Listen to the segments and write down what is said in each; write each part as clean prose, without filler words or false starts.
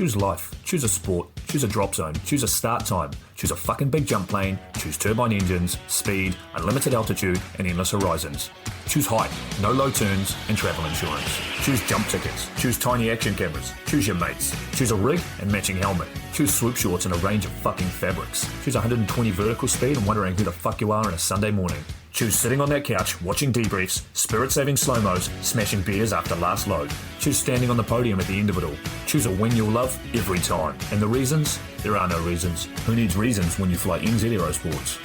Choose life. Choose a sport. Choose a drop zone. Choose a start time. Choose a fucking big jump plane. Choose turbine engines, speed, unlimited altitude, and endless horizons. Choose height, no low turns, and travel insurance. Choose jump tickets. Choose tiny action cameras. Choose your mates. Choose a rig and matching helmet. Choose swoop shorts and a range of fucking fabrics. Choose 120 vertical speed and wondering who the fuck you are on a Sunday morning. Choose sitting on that couch, watching debriefs, spirit-saving slow-mos, smashing beers after last load. Choose standing on the podium at the end of it all. Choose a win you'll love every time. And the reasons? There are no reasons. Who needs reasons when you fly NZ Aerosports?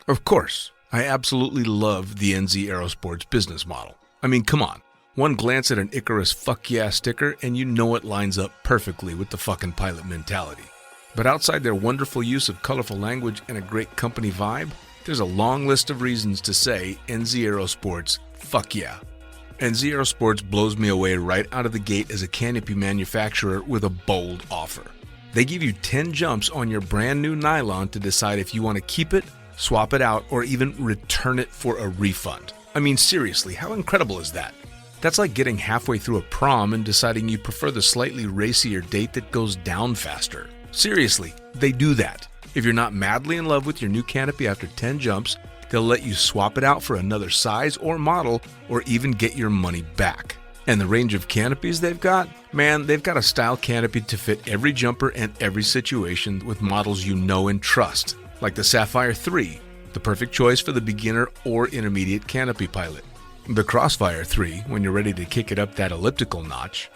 Of course, I absolutely love the NZ Aerosports business model. I mean, come on. One glance at an Icarus fuck yeah sticker and you know it lines up perfectly with the fucking pilot mentality. But outside their wonderful use of colorful language and a great company vibe, there's a long list of reasons to say NZ Aerosports, fuck yeah. NZ Aerosports blows me away right out of the gate as a canopy manufacturer with a bold offer. They give you 10 jumps on your brand new nylon to decide if you want to keep it, swap it out, or even return it for a refund. I mean, seriously, how incredible is that? That's like getting halfway through a prom and deciding you prefer the slightly racier date that goes down faster. Seriously, they do that. If you're not madly in love with your new canopy after 10 jumps, they'll let you swap it out for another size or model, or even get your money back. And the range of canopies they've got? Man, they've got a style canopy to fit every jumper and every situation with models you know and trust, like the Sapphire 3, the perfect choice for the beginner or intermediate canopy pilot. The Crossfire 3, when you're ready to kick it up that elliptical notch.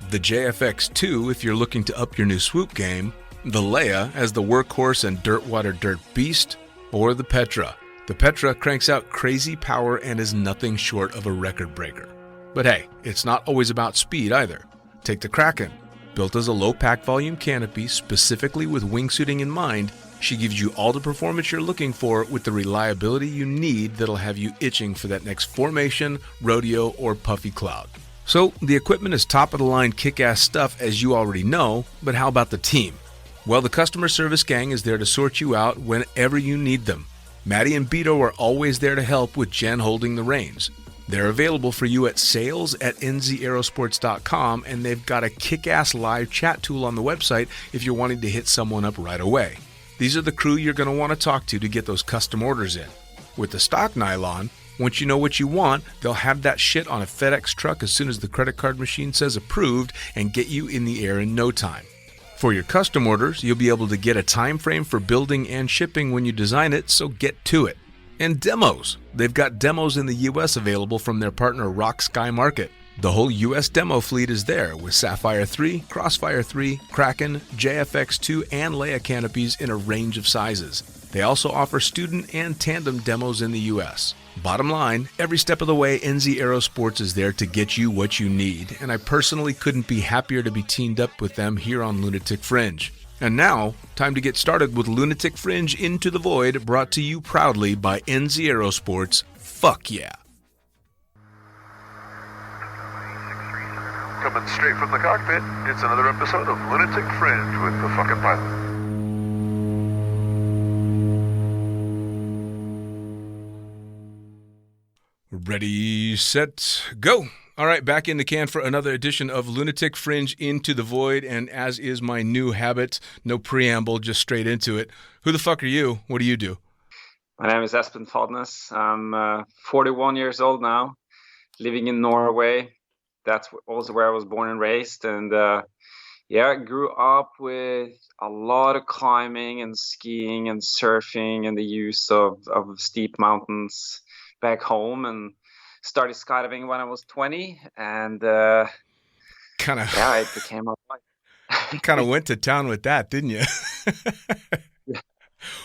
The JFX 2, if you're looking to up your new swoop game. The Leia as the workhorse and dirtwater dirt beast, or the Petra. The Petra cranks out crazy power and is nothing short of a record breaker. But hey, it's not always about speed either. Take the Kraken. Built as a low pack volume canopy specifically with wingsuiting in mind, she gives you all the performance you're looking for with the reliability you need that'll have you itching for that next formation, rodeo, or puffy cloud. So the equipment is top of the line kick-ass stuff as you already know, but how about the team? Well, the customer service gang is there to sort you out whenever you need them. Maddie and Beto are always there to help with Jen holding the reins. They're available for you at sales@nzaerosports.com, and they've got a kick-ass live chat tool on the website if you're wanting to hit someone up right away. These are the crew you're going to want to talk to get those custom orders in. With the stock nylon, once you know what you want, they'll have that shit on a FedEx truck as soon as the credit card machine says approved and get you in the air in no time. For your custom orders, you'll be able to get a time frame for building and shipping when you design it, so get to it. And demos. They've got demos in the US available from their partner Rock Sky Market. The whole US demo fleet is there with Sapphire 3, Crossfire 3, Kraken, JFX2, and Leia canopies in a range of sizes. They also offer student and tandem demos in the US. Bottom line, every step of the way, NZ Aerosports is there to get you what you need, and I personally couldn't be happier to be teamed up with them here on Lunatic Fringe. And now, time to get started with Lunatic Fringe Into the Void, brought to you proudly by NZ Aerosports. Fuck yeah. Coming straight from the cockpit, it's another episode of Lunatic Fringe with the fucking pilot. Ready, set, go. All right, back in the can for another edition of Lunatic Fringe Into the Void, and as is my new habit, no preamble, just straight into it. Who the fuck are you? What do you do? My name is Espen Fadnes. I'm 41 years old now, living in Norway. That's also where I was born and raised, and I grew up with a lot of climbing and skiing and surfing and the use of steep mountains back home, and started skydiving when I was 20, and it became a life. You kind of went to town with that, didn't you?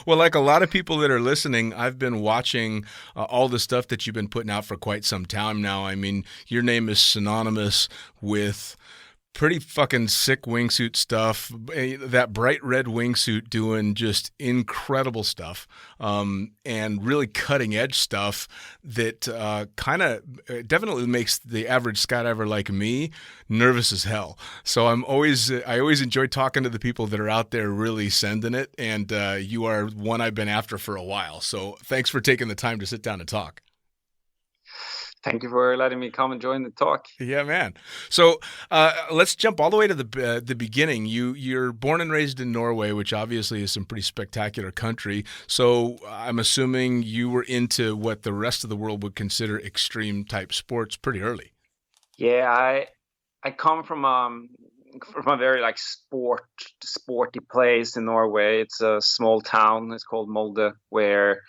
Well, like a lot of people that are listening, I've been watching all the stuff that you've been putting out for quite some time now. I mean, your name is synonymous with pretty fucking sick wingsuit stuff. That bright red wingsuit doing just incredible stuff, and really cutting edge stuff that kind of definitely makes the average skydiver like me nervous as hell. So I always enjoy talking to the people that are out there really sending it, and you are one I've been after for a while. So thanks for taking the time to sit down and talk. Thank you for letting me come and join the talk. Yeah, man. So let's jump all the way to the beginning. You're born and raised in Norway, which obviously is some pretty spectacular country. So I'm assuming you were into what the rest of the world would consider extreme type sports pretty early. Yeah, I come from a very like sporty place in Norway. It's a small town. It's called Molde, where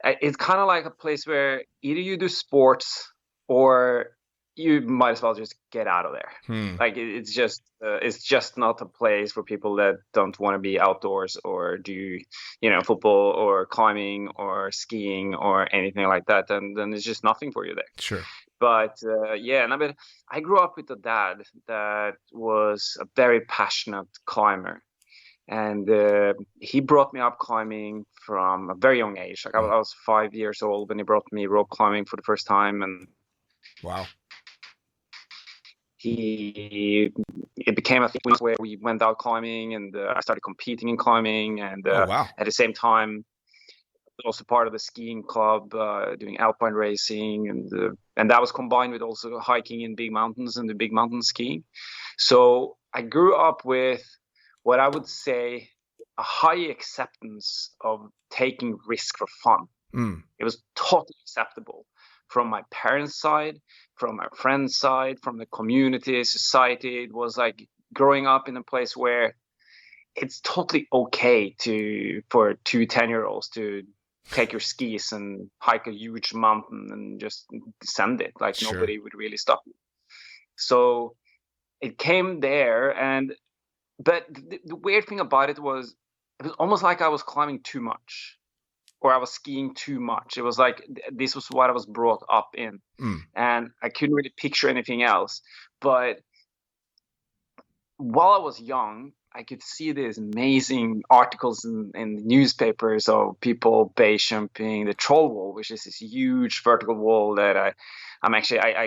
it's kind of like a place where either you do sports or you might as well just get out of there. Like it's just not a place for people that don't want to be outdoors or do football or climbing or skiing or anything like that. And then there's just nothing for you there. Sure. But I grew up with a dad that was a very passionate climber. And he brought me up climbing from a very young age. Like I was 5 years old when he brought me rope climbing for the first time. And wow, it became a thing where we went out climbing, and I started competing in climbing. And wow. At the same time, also part of the skiing club, doing alpine racing, and that was combined with also hiking in big mountains and the big mountain skiing. So I grew up with what I would say a high acceptance of taking risk for fun. It was totally acceptable from my parents' side, from my friends' side, from the community, society. It was like growing up in a place where it's totally okay for 2 10-year-olds to take your skis and hike a huge mountain and just descend it. Like Sure. Nobody would really stop you. So it came there, but the weird thing about it was almost like I was climbing too much or I was skiing too much. It was like this was what I was brought up in, and I couldn't really picture anything else. But while I was young, I could see these amazing articles in newspapers of people base jumping the troll wall, which is this huge vertical wall that I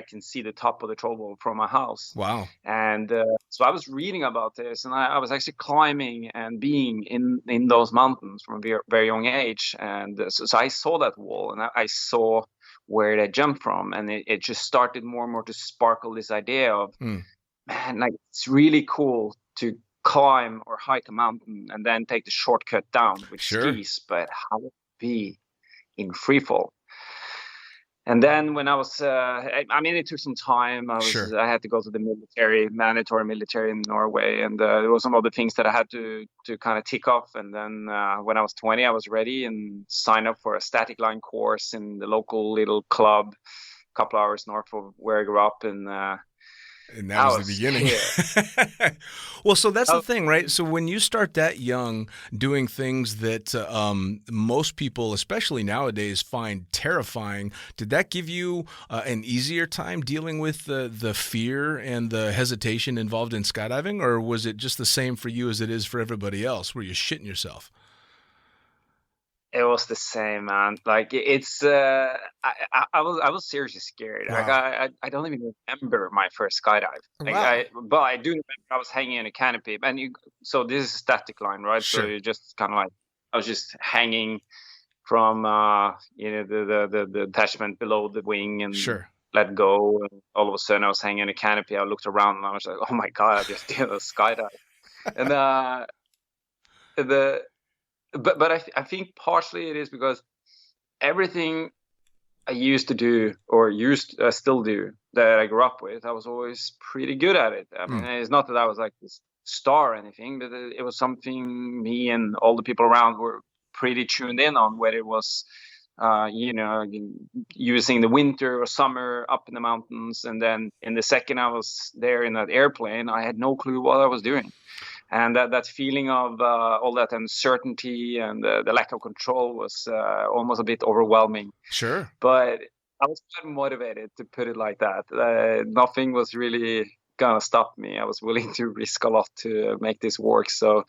can see the top of the troll wall from my house. Wow. And so I was reading about this, and I was actually climbing and being in those mountains from a very, very young age. And so I saw that wall, and I saw where they jumped from, and it just started more and more to sparkle this idea of, man, like it's really cool to climb or hike a mountain and then take the shortcut down with Sure. skis, but how would it be in free fall? And then when I was, it took some time. Sure. I had to go to the mandatory military in Norway, and there were some other things that I had to kind of tick off. And then when I was 20, I was ready and signed up for a static line course in the local little club, a couple hours north of where I grew up. And that was the beginning. Yeah. Well, so that's the thing, right? So when you start that young doing things that most people, especially nowadays, find terrifying, did that give you an easier time dealing with the fear and the hesitation involved in skydiving? Or was it just the same for you as it is for everybody else? Were you shitting yourself? It was the same, man. Like it's, I was seriously scared. Wow. Like I don't even remember my first skydive. Like Wow. but I do remember I was hanging in a canopy, and so this is a static line, right? Sure. So you just kind of like I was just hanging from the attachment below the wing and Sure. let go, and all of a sudden I was hanging in a canopy. I looked around and I was like, oh my god, I just did a skydive, and But I think partially it is because everything I used to do or still do that I grew up with, I was always pretty good at it. I mean, it's not that I was like this star or anything, but it was something me and all the people around were pretty tuned in on, whether it was, using the winter or summer up in the mountains. And then in the second I was there in that airplane, I had no clue what I was doing. And that feeling of all that uncertainty and the lack of control was almost a bit overwhelming. Sure. But I was quite motivated, to put it like that. Nothing was really going to stop me. I was willing to risk a lot to make this work. So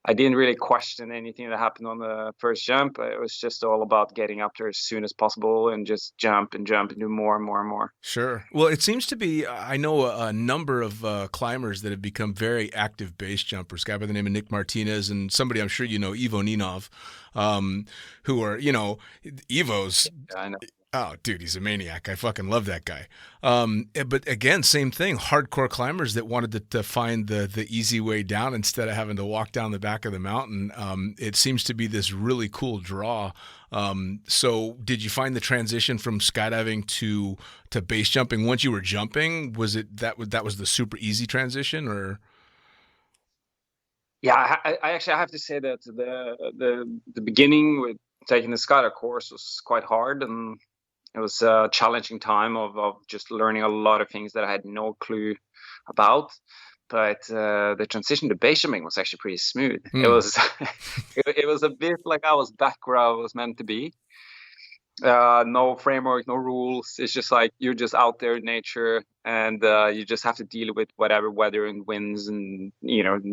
I didn't really question anything that happened on the first jump. It was just all about getting up there as soon as possible and just jump and do more and more and more. Sure. Well, it seems to be, I know a number of climbers that have become very active base jumpers, a guy by the name of Nick Martinez and somebody I'm sure you know, Ivo Ninov, who are, Ivo's. Yeah, I know. Oh, dude, he's a maniac. I fucking love that guy. But again, same thing. Hardcore climbers that wanted to find the easy way down instead of having to walk down the back of the mountain. It seems to be this really cool draw. So did you find the transition from skydiving to base jumping once you were jumping? Was it that was the super easy transition, or? Yeah, I actually have to say that the beginning with taking the skydive course was quite hard, and it was a challenging time of just learning a lot of things that I had no clue about. But the transition to base jumping was actually pretty smooth. It was it was a bit like I was back where I was meant to be. No framework, no rules. It's just like you're just out there in nature, and you just have to deal with whatever weather and winds and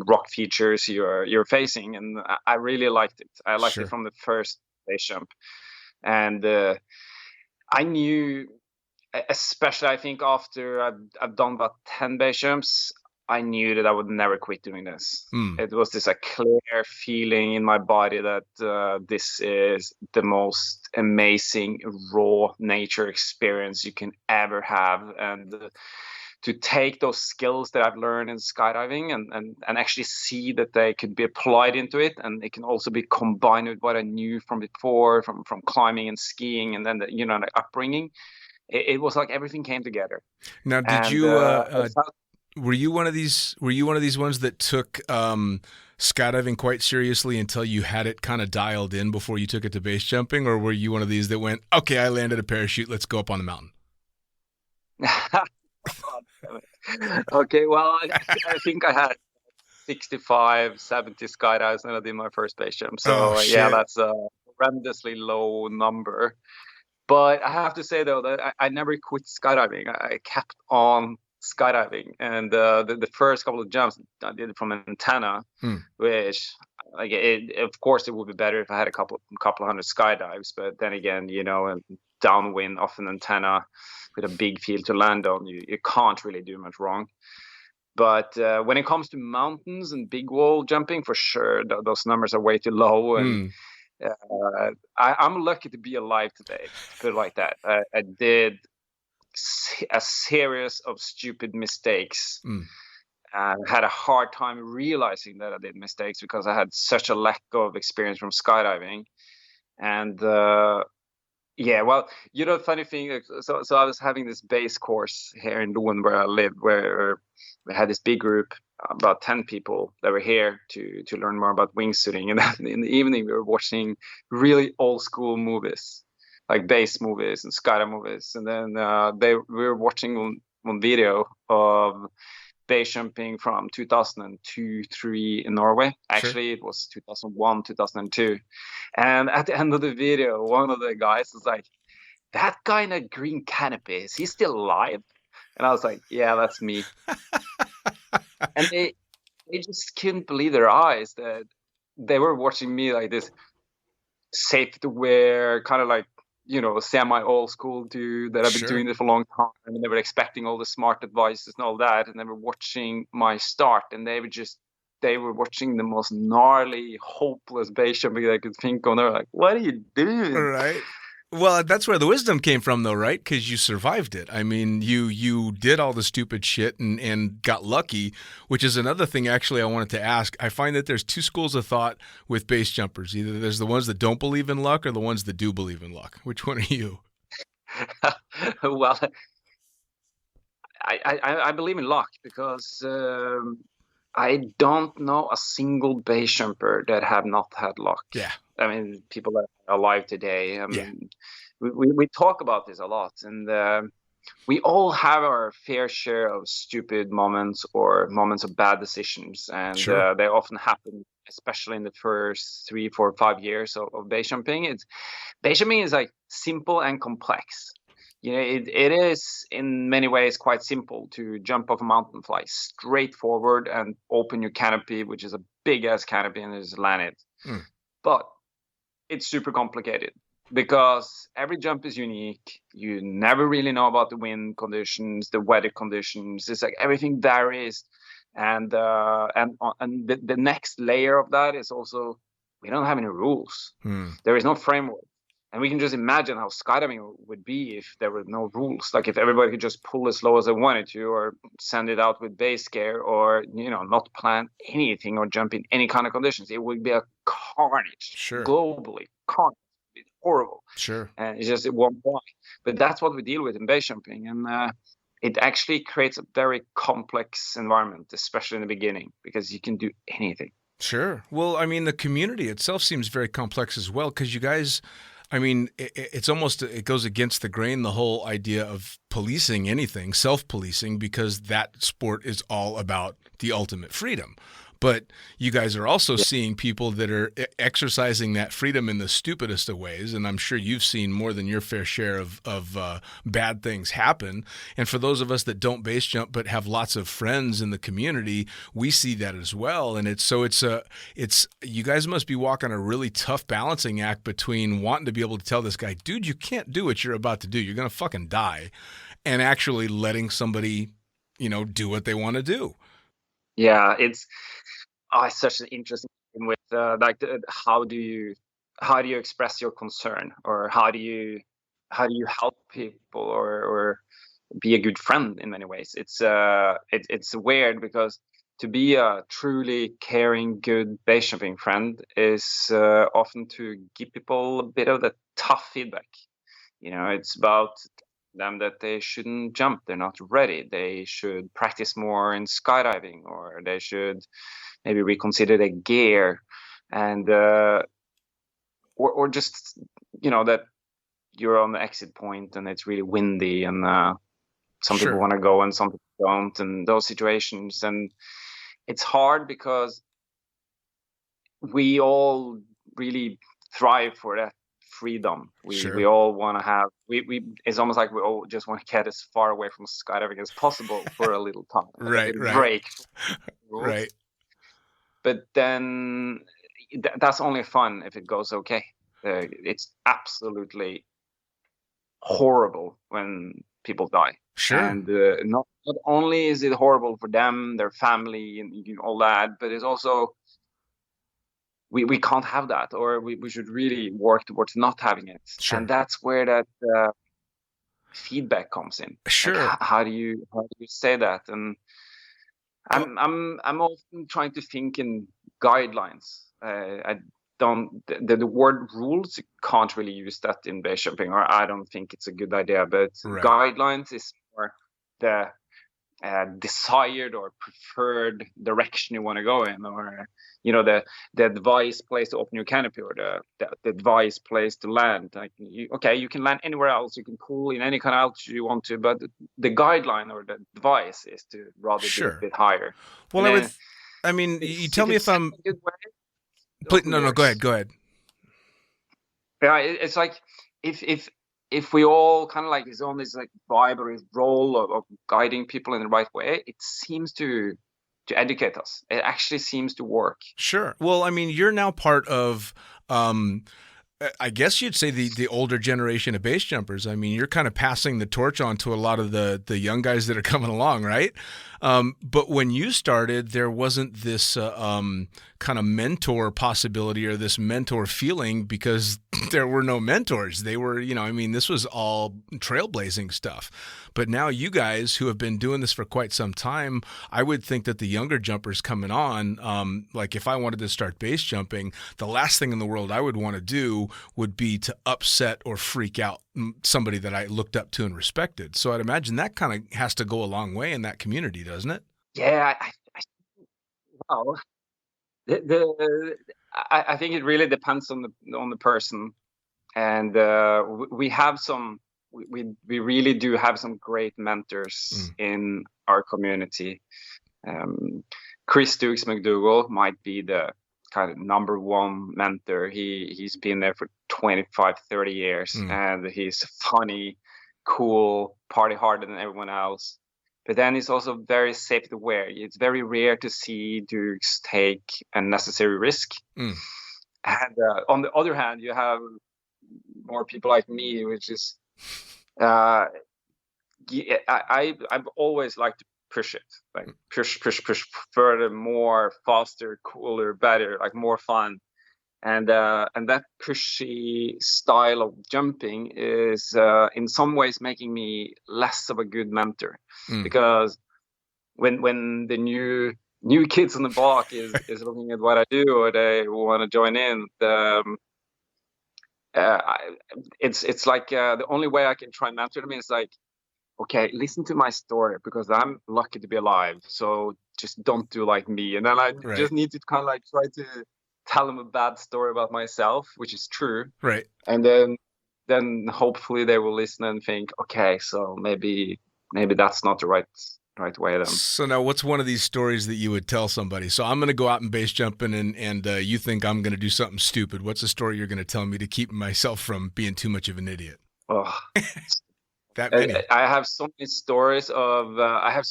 rock features you're facing. And I really liked it. I liked it from the first base jump, and I knew, especially I think after I've done about 10 base jumps, I knew that I would never quit doing this. It was this clear feeling in my body that this is the most amazing raw nature experience you can ever have. And to take those skills that I've learned in skydiving and actually see that they could be applied into it, and it can also be combined with what I knew from before, from climbing and skiing, and then the upbringing. It was like everything came together. Now, did you? Were you one of these ones that took skydiving quite seriously until you had it kind of dialed in before you took it to base jumping, or were you one of these that went, okay, I landed a parachute, let's go up on the mountain? Okay, well, I think I had 65, 70 skydives when I did my first base jump. So yeah, that's a horrendously low number. But I have to say though that I never quit skydiving. I kept on skydiving, and the first couple of jumps I did it from an antenna, which of course it would be better if I had a couple of hundred skydives, but then again, downwind off an antenna with a big field to land on, you can't really do much wrong. But when it comes to mountains and big wall jumping, for sure those numbers are way too low, and I'm lucky to be alive today, put it like that. I did a series of stupid mistakes. I had a hard time realizing that I did mistakes because I had such a lack of experience from skydiving. And the funny thing, so I was having this base course here in Lund where I live, where we had this big group, about 10 people that were here to learn more about wingsuiting. And then in the evening, we were watching really old school movies, like base movies and skydive movies. And then we were watching one video of base jumping from 2002-3 in Norway. Actually, It was 2001, 2002. And at the end of the video, one of the guys was like, that guy in a green canopy, is he still alive? And I was like, yeah, that's me. And they just couldn't believe their eyes that they were watching me like this safety wear, kind of like, semi old school dude that I've been doing this for a long time. And they were expecting all the smart advices and all that. And they were watching my start, and they were watching the most gnarly, hopeless base jumping they could think of. They were like, what are you doing? Right. Well, that's where the wisdom came from, though, right? Because you survived it. I mean, you did all the stupid shit and got lucky, which is another thing, actually, I wanted to ask. I find that there's two schools of thought with base jumpers. Either there's the ones that don't believe in luck or the ones that do believe in luck. Which one are you? Well, I believe in luck because I don't know a single base jumper that have not had luck. Yeah. I mean, people that are alive today. I mean, we talk about this a lot, and we all have our fair share of stupid moments or moments of bad decisions, and they often happen, especially in the first 3, 4, 5 years of base jumping. Base jumping is like simple and complex. It is in many ways quite simple to jump off a mountain, fly straight forward, and open your canopy, which is a big ass canopy, and just land it. But it's super complicated because every jump is unique. You never really know about the wind conditions, the weather conditions. It's like everything varies, and the next layer of that is also we don't have any rules. There is no framework. And we can just imagine how skydiving would be if there were no rules. Like if everybody could just pull as low as they wanted to, or send it out with base gear, or not plan anything or jump in any kind of conditions. It would be a carnage. Sure. Globally. Carnage. It's horrible. Sure. And it won't fly. But that's what we deal with in base jumping. And it actually creates a very complex environment, especially in the beginning, because you can do anything. Sure. Well, I mean, the community itself seems very complex as well, because you guys, I mean, it's almost, it goes against the grain, the whole idea of policing anything, self-policing, because that sport is all about the ultimate freedom. But you guys are also seeing people that are exercising that freedom in the stupidest of ways, and I'm sure you've seen more than your fair share of bad things happen. And for those of us that don't base jump but have lots of friends in the community, we see that as well. And it's you guys must be walking a really tough balancing act between wanting to be able to tell this guy, dude, you can't do what you're about to do, you're gonna fucking die, and actually letting somebody, do what they want to do. Yeah, it's such an interesting thing with how do you express your concern, or how do you help people, or be a good friend in many ways. It's weird, because to be a truly caring, good base jumping friend is often to give people a bit of the tough feedback. It's about them that they shouldn't jump, they're not ready, they should practice more in skydiving, or they should maybe reconsider their gear, and or just that you're on the exit point and it's really windy, and some Sure. people want to go and some people don't, and those situations. And it's hard because we all really thrive for that freedom. Sure. We all want to have, it's almost like we all just want to get as far away from skydiving as possible for a little time. Right. Break. Right. But then that's only fun if it goes okay. It's absolutely horrible when people die. Sure. And not only is it horrible for them, their family, and all that, but it's also, we can't have that, or we should really work towards not having it. Sure. And that's where that feedback comes in. Sure. Like, how do you say that? And I'm often trying to think in guidelines. I don't, the word rules, you can't really use that in base jumping, or I don't think it's a good idea. But Right. Guidelines is more the desired or preferred direction you want to go in, or the advised place to open your canopy, or the advised place to land. Like, you can land anywhere else, you can pull in any kind of altitude you want to, but the guideline or the advice is to rather Sure. be a bit higher. Well, And you tell me if I'm. a good way, But no, go ahead. Yeah, it's like if we all kind of like is on this like vibe or his role of guiding people in the right way, it seems to educate us. It actually seems to work. Sure. Well, I mean, you're now part of, I guess you'd say the older generation of base jumpers. I mean, you're kind of passing the torch on to a lot of the young guys that are coming along, right? But when you started, there wasn't this kind of mentor possibility or this mentor feeling, because there were no mentors. They were, this was all trailblazing stuff. But now you guys who have been doing this for quite some time, I would think that the younger jumpers coming on, like if I wanted to start base jumping, the last thing in the world I would want to do would be to upset or freak out somebody that I looked up to and respected. So I'd imagine that kind of has to go a long way in that community, doesn't it? Yeah, well, I think it really depends on the person, and we have some. We really do have some great mentors in our community. Chris Dukes McDougall might be the kind of number one mentor. He's been there for 25, 30 years, and he's funny, cool, party harder than everyone else. But then he's also very safety aware. It's very rare to see Dukes take unnecessary risk. And on the other hand, you have more people like me, which is I've always liked to push it, like push further, more, faster, cooler, better, like more fun. and that pushy style of jumping is in some ways making me less of a good mentor, because when the new kids on the block is looking at what I do, or they want to join in, it's like the only way I can try and mentor them is like, okay, listen to my story, because I'm lucky to be alive, so just don't do like me. And then I just need to kind of like try to tell them a bad story about myself, which is true. Right. And then hopefully they will listen and think, okay, so maybe that's not the right way then. So now what's one of these stories that you would tell somebody? So I'm going to go out and base jumping and you think I'm going to do something stupid. What's a story you're going to tell me to keep myself from being too much of an idiot? Oh, that many. I have so many stories of, I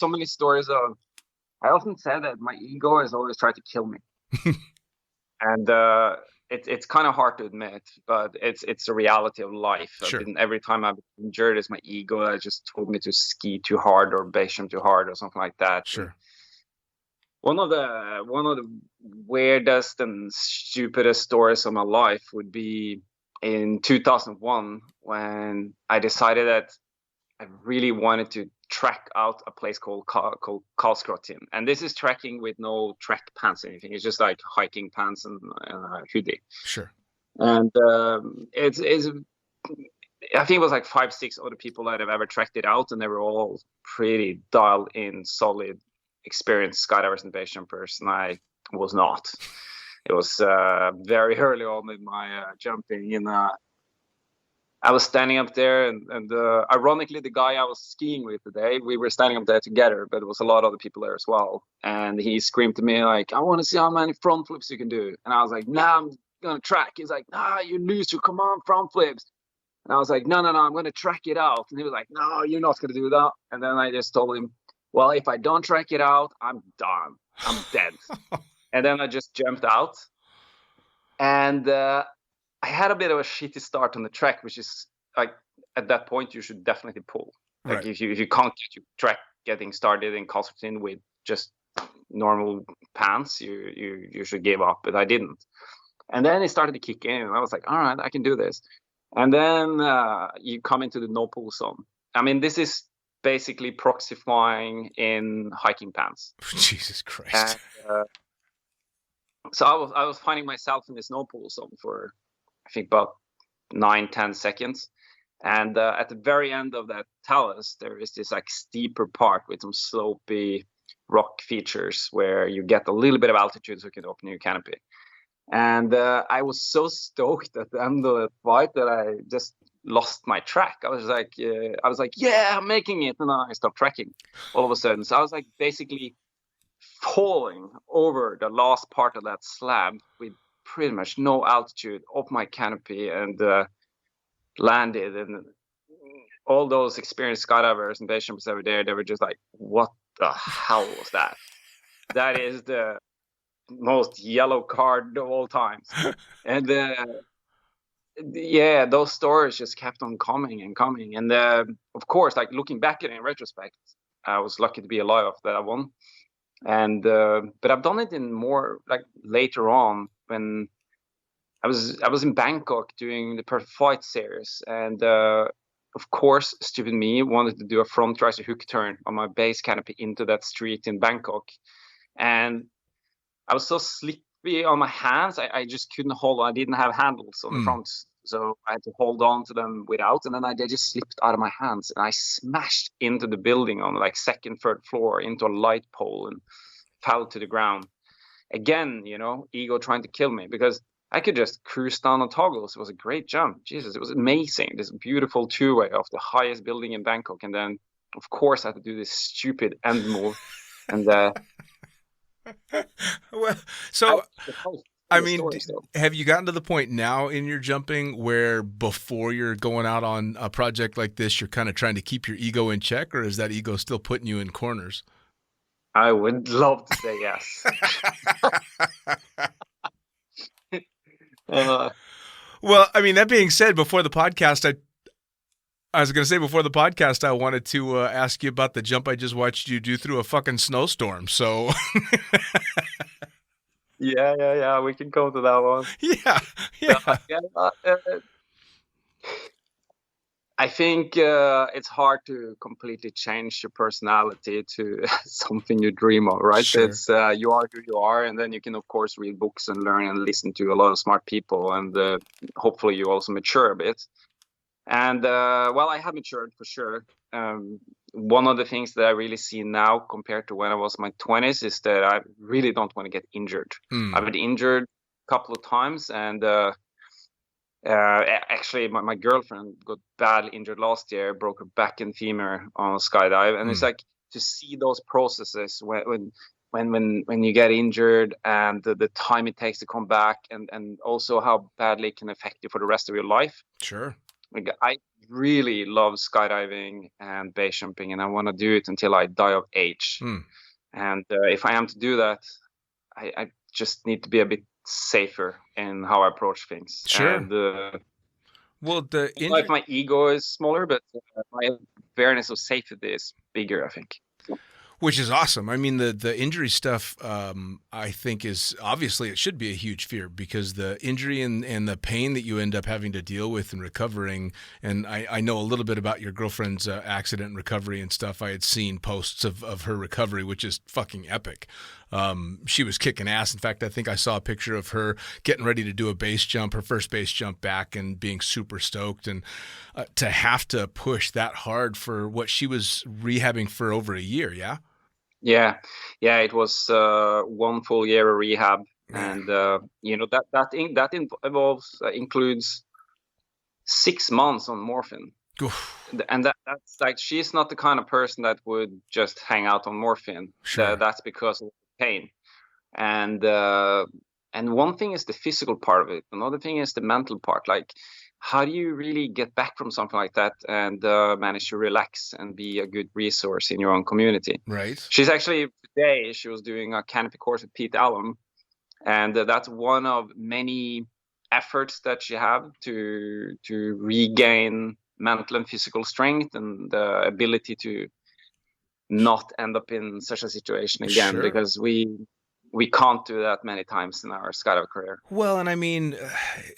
often say that my ego has always tried to kill me. And it's kind of hard to admit, but it's a reality of life. Sure. Every time I've injured, it's my ego that just told me to ski too hard or base jump too hard or something like that. Sure. One of the weirdest and stupidest stories of my life would be in 2001, when I decided that I really wanted to trek out a place called Karlskrona. And this is trekking with no trek pants or anything. It's just like hiking pants and a hoodie. Sure. And it's I think it was like 5-6 other people that have ever trekked it out, and they were all pretty dialed in, solid, experienced skydivers and base jumpers, and I was not. It was very early on in my jumping, and I was standing up there, and ironically, the guy I was skiing with today, we were standing up there together, but there was a lot of other people there as well. And he screamed to me like, "I want to see how many front flips you can do." And I was like, "Nah, I'm gonna track." He's like, "Nah, you loser, come on, front flips." And I was like, no, I'm gonna track it out. And he was like, "No, you're not gonna do that." And then I just told him, "Well, if I don't track it out, I'm done. I'm dead." And then I just jumped out, and I had a bit of a shitty start on the track, which is like, at that point you should definitely pull. Like Right. if you can't get your track getting started in Karlskrona with just normal pants, you should give up. But I didn't. And then it started to kick in, and I was like, all right, I can do this. And then you come into the no pull zone. I mean, this is basically proxy flying in hiking pants. Jesus Christ. And, so I was finding myself in this no pull zone for, I think, about 9-10 seconds. And at the very end of that talus, there is this like steeper part with some slopey rock features where you get a little bit of altitude so you can open your canopy. And I was so stoked at the end of that fight that I just lost my track. I was like, yeah, I'm making it. And then I stopped tracking all of a sudden. So I was like basically falling over the last part of that slab with pretty much no altitude up my canopy, and landed. And all those experienced skydivers and base jumpers over there, they were just like, what the hell was that? That is the most yellow card of all times. And yeah, those stories just kept on coming and coming. And of course, like looking back at it in retrospect, I was lucky to be alive after that one. And but I've done it in more like later on, when I was in Bangkok doing the Perfect Flight series, and of course, stupid me wanted to do a front riser hook turn on my base canopy into that street in Bangkok, and I was so slippery on my hands, I just couldn't hold on. I didn't have handles on the fronts, so I had to hold on to them without, and then they just slipped out of my hands, and I smashed into the building on like second, third floor into a light pole and fell to the ground. Again, you know, ego trying to kill me, because I could just cruise down on toggles. It was a great jump. Jesus, it was amazing. This beautiful two-way off the highest building in Bangkok. And then, of course, I had to do this stupid end move. And well, so I mean, have you gotten to the point now in your jumping where before you're going out on a project like this, you're kind of trying to keep your ego in check, or is that ego still putting you in corners? I would love to say yes. Well, I mean, that being said, before the podcast, I was going to say before the podcast, I wanted to ask you about the jump I just watched you do through a fucking snowstorm. So Yeah. We can go to that one. Yeah, Uh, yeah. yeah, I think it's hard to completely change your personality to something you dream of, right? Sure. It's you are who you are, and then you can of course read books and learn and listen to a lot of smart people, and hopefully you also mature a bit. And well, I have matured for sure. One of the things that I really see now compared to when I was in my 20s is that I really don't want to get injured. I've been injured a couple of times, and actually, my girlfriend got badly injured last year, broke her back and femur on a skydive, and it's like to see those processes when you get injured and the time it takes to come back, and also how badly it can affect you for the rest of your life. Sure. Like, I really love skydiving and base jumping, and I want to do it until I die of age. And if I am to do that, I just need to be a bit safer in how I approach things. Sure. And Well, the if my ego is smaller, but my awareness of safety is bigger, I think. which is awesome. I mean, the injury stuff, I think is obviously it should be a huge fear because the injury and the pain that you end up having to deal with and recovering. And I know a little bit about your girlfriend's accident and recovery and stuff. I had seen posts of her recovery, which is fucking epic. She was kicking ass. In fact, I think I saw a picture of her getting ready to do a base jump, her first base jump back, and being super stoked. And to have to push that hard for what she was rehabbing for over a year, yeah? Yeah, it was 1 full year of rehab, and involves includes 6 months on morphine. Oof. And that's like, she's not the kind of person that would just hang out on morphine. Sure. That's because of pain. And one thing is the physical part of it. Another thing is the mental part. Like, how do you really get back from something like that and manage to relax and be a good resource in your own community? Right. She's actually, today, she was doing a canopy course with Pete Allen. And that's one of many efforts that she have to regain mental and physical strength and the ability to not end up in such a situation again. Sure. Because we can't do that many times in our skydive career. Well, and I mean,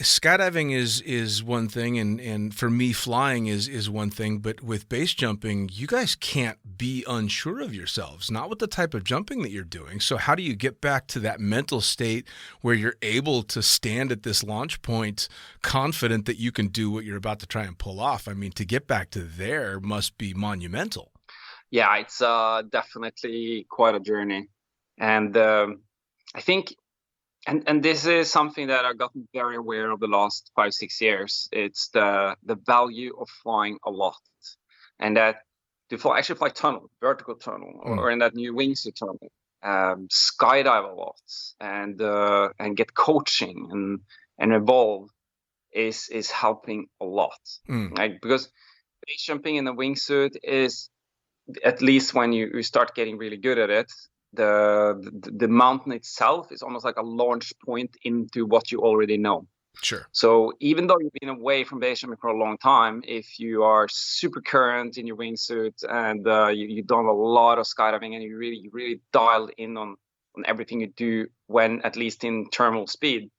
skydiving is one thing, and for me, flying is one thing. But with base jumping, you guys can't be unsure of yourselves, not with the type of jumping that you're doing. So how do you get back to that mental state where you're able to stand at this launch point confident that you can do what you're about to try and pull off? I mean, to get back to there must be monumental. Yeah, it's definitely quite a journey. And I think, and this is something that I've gotten very aware of the last 5-6 years. It's the value of flying a lot, and that to actually fly tunnel, vertical tunnel, or in that new wingsuit tunnel, skydive a lot, and get coaching and evolve is helping a lot. Like, because base jumping in the wingsuit is, at least when you start getting really good at it, the mountain itself is almost like a launch point into what you already know. Sure. So even though you've been away from base jumping for a long time, if you are super current in your wingsuit and you've done a lot of skydiving and you really dialed in on everything you do, when at least in terminal speed,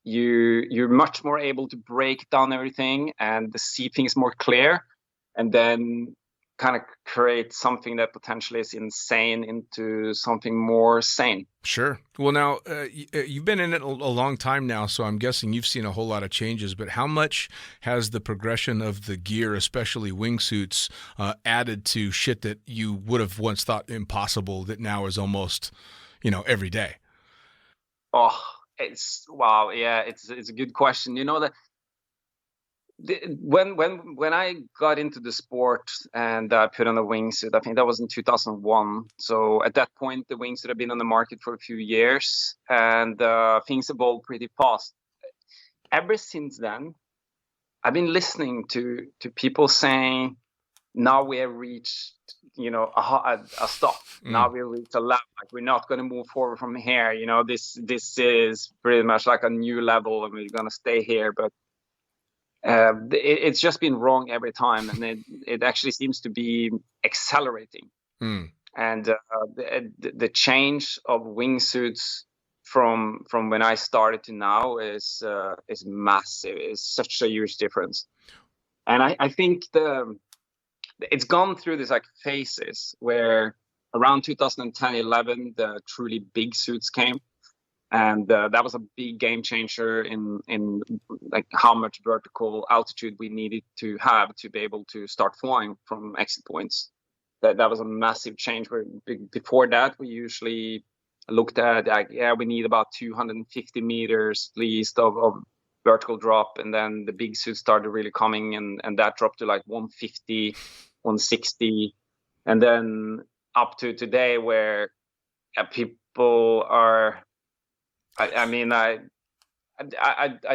you're much more able to break down everything and see things more clear, and then kind of create something that potentially is insane into something more sane. Sure. Well, now, you've been in it a long time now, so I'm guessing you've seen a whole lot of changes, but how much has the progression of the gear, especially wingsuits, added to shit that you would have once thought impossible that now is almost, every day? Oh, wow. Yeah, it's a good question. You know that when I got into the sport and I put on a wingsuit, I think that was in 2001. So at that point, the wingsuit had been on the market for a few years, and things evolved pretty fast. Ever since then, I've been listening to people saying, now we have reached, a stop. Now we reached a level. Like, we're not going to move forward from here. This is pretty much like a new level, and we're going to stay here. But it's just been wrong every time, and it actually seems to be accelerating. And the change of wingsuits from when I started to now is massive. It's such a huge difference. And I think it's gone through this like phases where around 2010-11 the truly big suits came, and that was a big game changer in like how much vertical altitude we needed to have to be able to start flying from exit points. That was a massive change. Where before that we usually looked at like, we need about 250 meters at least of vertical drop, and then the big suits started really coming, and that dropped to like 150, 160, and then up to today where people are. I mean, I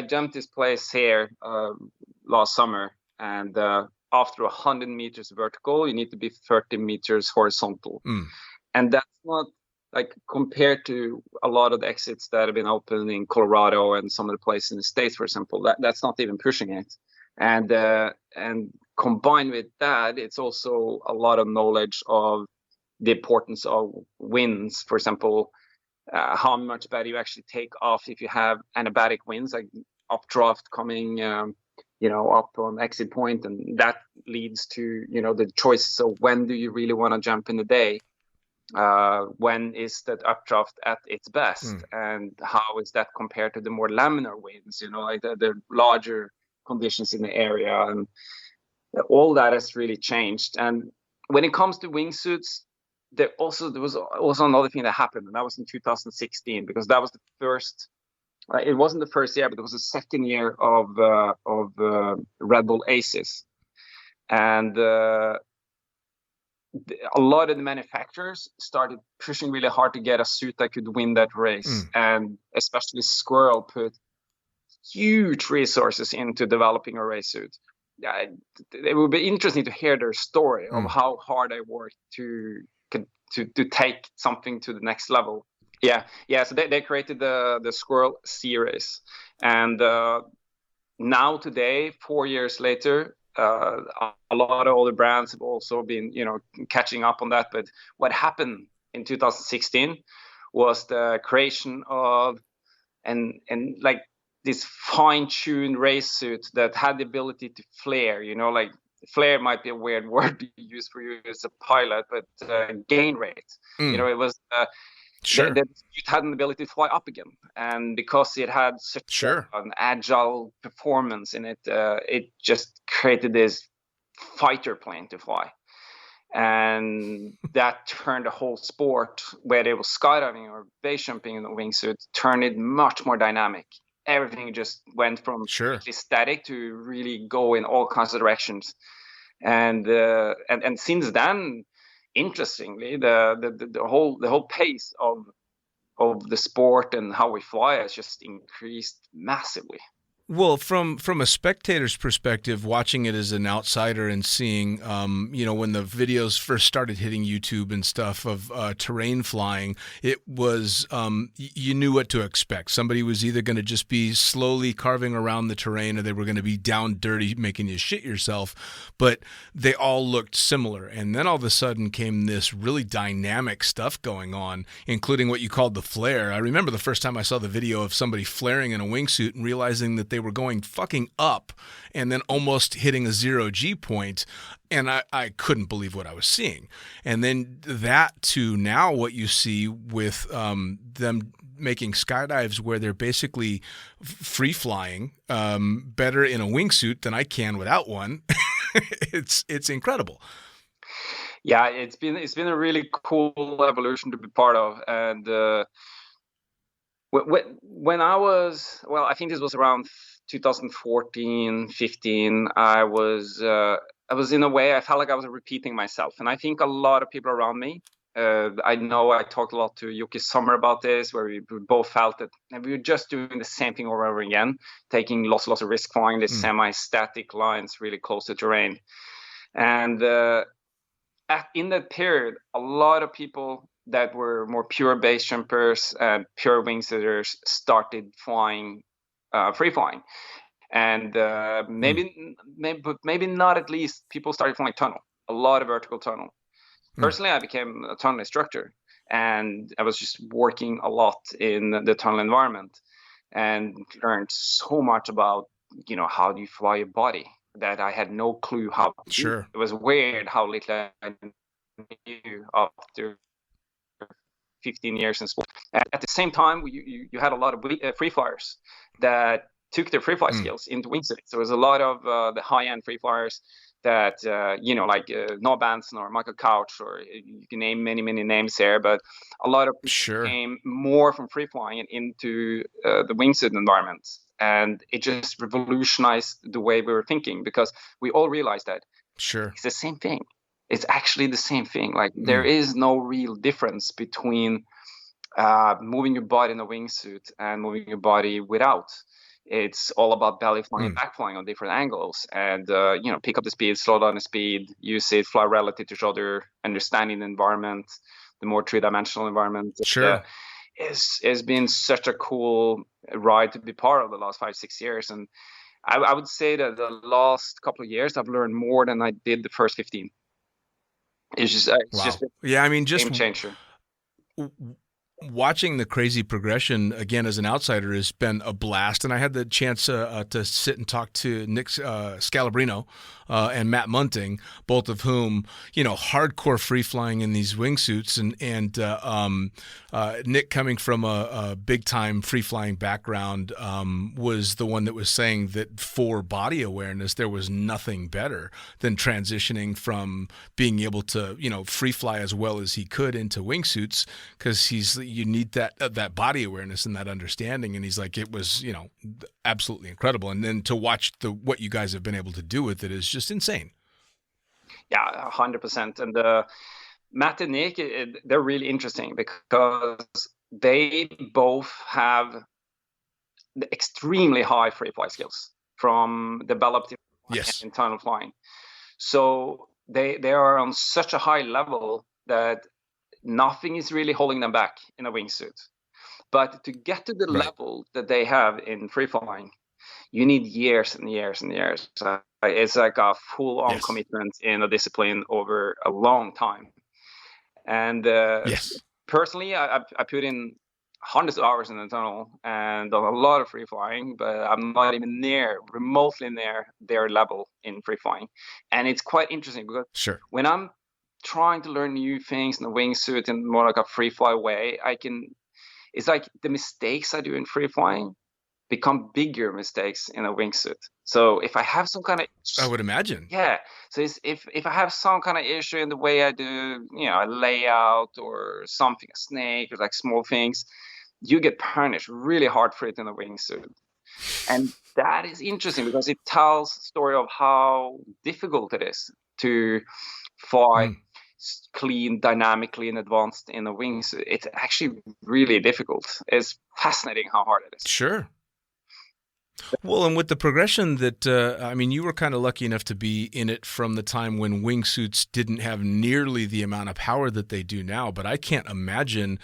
jumped this place here last summer, and after 100 meters vertical, you need to be 30 meters horizontal, and that's not like compared to a lot of the exits that have been open in Colorado and some of the places in the States, for example. That's not even pushing it, and combined with that, it's also a lot of knowledge of the importance of winds, for example. How much better you actually take off if you have anabatic winds, like updraft coming, up on exit point, and that leads to, the choices of when do you really want to jump in the day, when is that updraft at its best, and how is that compared to the more laminar winds, like the larger conditions in the area, and all that has really changed. And when it comes to wingsuits, there was also another thing that happened, and that was in 2016, because that was the first. It wasn't the first year, but it was the second year of Red Bull Aces, and a lot of the manufacturers started pushing really hard to get a suit that could win that race, and especially Squirrel put huge resources into developing a race suit. It would be interesting to hear their story of how hard they worked to take something to the next level. Yeah. So they created the Squirrel series, and now today, 4 years later, a lot of other brands have also been catching up on that. But what happened in 2016 was the creation of and like this fine-tuned race suit that had the ability to flare. Like flare might be a weird word to use for you as a pilot, but gain rate. It was sure. that it had an ability to fly up again, and because it had such an agile performance in it, it just created this fighter plane to fly, and that turned the whole sport, whether it was skydiving or base jumping in the wingsuit, turned it much more dynamic. Everything just went from static to really go in all kinds of directions, and since then, interestingly, the whole pace of the sport and how we fly has just increased massively. Well, from a spectator's perspective, watching it as an outsider and seeing, when the videos first started hitting YouTube and stuff of terrain flying, it was, you knew what to expect. Somebody was either going to just be slowly carving around the terrain, or they were going to be down dirty, making you shit yourself. But they all looked similar. And then all of a sudden came this really dynamic stuff going on, including what you called the flare. I remember the first time I saw the video of somebody flaring in a wingsuit and realizing that they were going fucking up and then almost hitting a 0 G point. And I couldn't believe what I was seeing. And then that to now what you see with them making skydives where they're basically free flying better in a wingsuit than I can without one. It's incredible. Yeah, it's been a really cool evolution to be part of. And when I was, I think this was around 2014, 15, I was in a way, I felt like I was repeating myself. And I think a lot of people around me, I know I talked a lot to Yuki Sommer about this, where we both felt that we were just doing the same thing over and over again, taking lots of risk, flying these semi-static lines really close to terrain. And in that period, a lot of people that were more pure base jumpers and pure wingsuiters started flying, free flying, and maybe not at least people started flying tunnel, a lot of vertical tunnel. Personally, I became a tunnel instructor, and I was just working a lot in the tunnel environment and learned so much about, how do you fly your body that I had no clue how to do. Sure. It was weird how little I knew after 15 years in sport. At the same time, you had a lot of free flyers that took their free fly skills into wingsuits. There was a lot of the high-end free flyers that, like Noah Benson or Michael Couch, or you can name many, many names here, but a lot of people came more from free flying into the wingsuit environment. And it just revolutionized the way we were thinking, because we all realized that it's the same thing. It's actually the same thing. Like there is no real difference between moving your body in a wingsuit and moving your body without. It's all about belly flying and back flying on different angles, and pick up the speed, slow down the speed, use it, fly relative to each other, understanding the environment, the more three-dimensional environment. It's been such a cool ride to be part of the last 5-6 years, and I would say that the last couple of years I've learned more than I did the first 15. It's just just game changer. Watching the crazy progression again as an outsider has been a blast, and I had the chance to sit and talk to Nick Scalabrino and Matt Munting, both of whom hardcore free flying in these wingsuits, and Nick, coming from a big time free flying background, was the one that was saying that for body awareness there was nothing better than transitioning from being able to free fly as well as he could into wingsuits, because you need that body awareness and that understanding. And he's like, it was, absolutely incredible. And then to watch what you guys have been able to do with it is just insane. Yeah, 100%. And Matt and Nick, they're really interesting because they both have the extremely high free fly skills from developed in tunnel flying. So they are on such a high level that nothing is really holding them back in a wingsuit. But to get to the level that they have in free flying, you need years and years and years. It's like a full-on commitment in a discipline over a long time. And personally, I put in hundreds of hours in the tunnel and done a lot of free flying, but I'm not even remotely near their level in free flying. And it's quite interesting because when I'm trying to learn new things in a wingsuit in more like a free fly way, it's like the mistakes I do in free flying become bigger mistakes in a wingsuit. So if I have some kind of, I would imagine. Yeah. So if I have some kind of issue in the way I do, a layout or something, a snake or like small things, you get punished really hard for it in a wingsuit. And that is interesting because it tells the story of how difficult it is to fly clean, dynamically, and advanced in a wingsuit. It's actually really difficult. It's fascinating how hard it is. Sure. Well, and with the progression that, you were kind of lucky enough to be in it from the time when wingsuits didn't have nearly the amount of power that they do now. But I can't imagine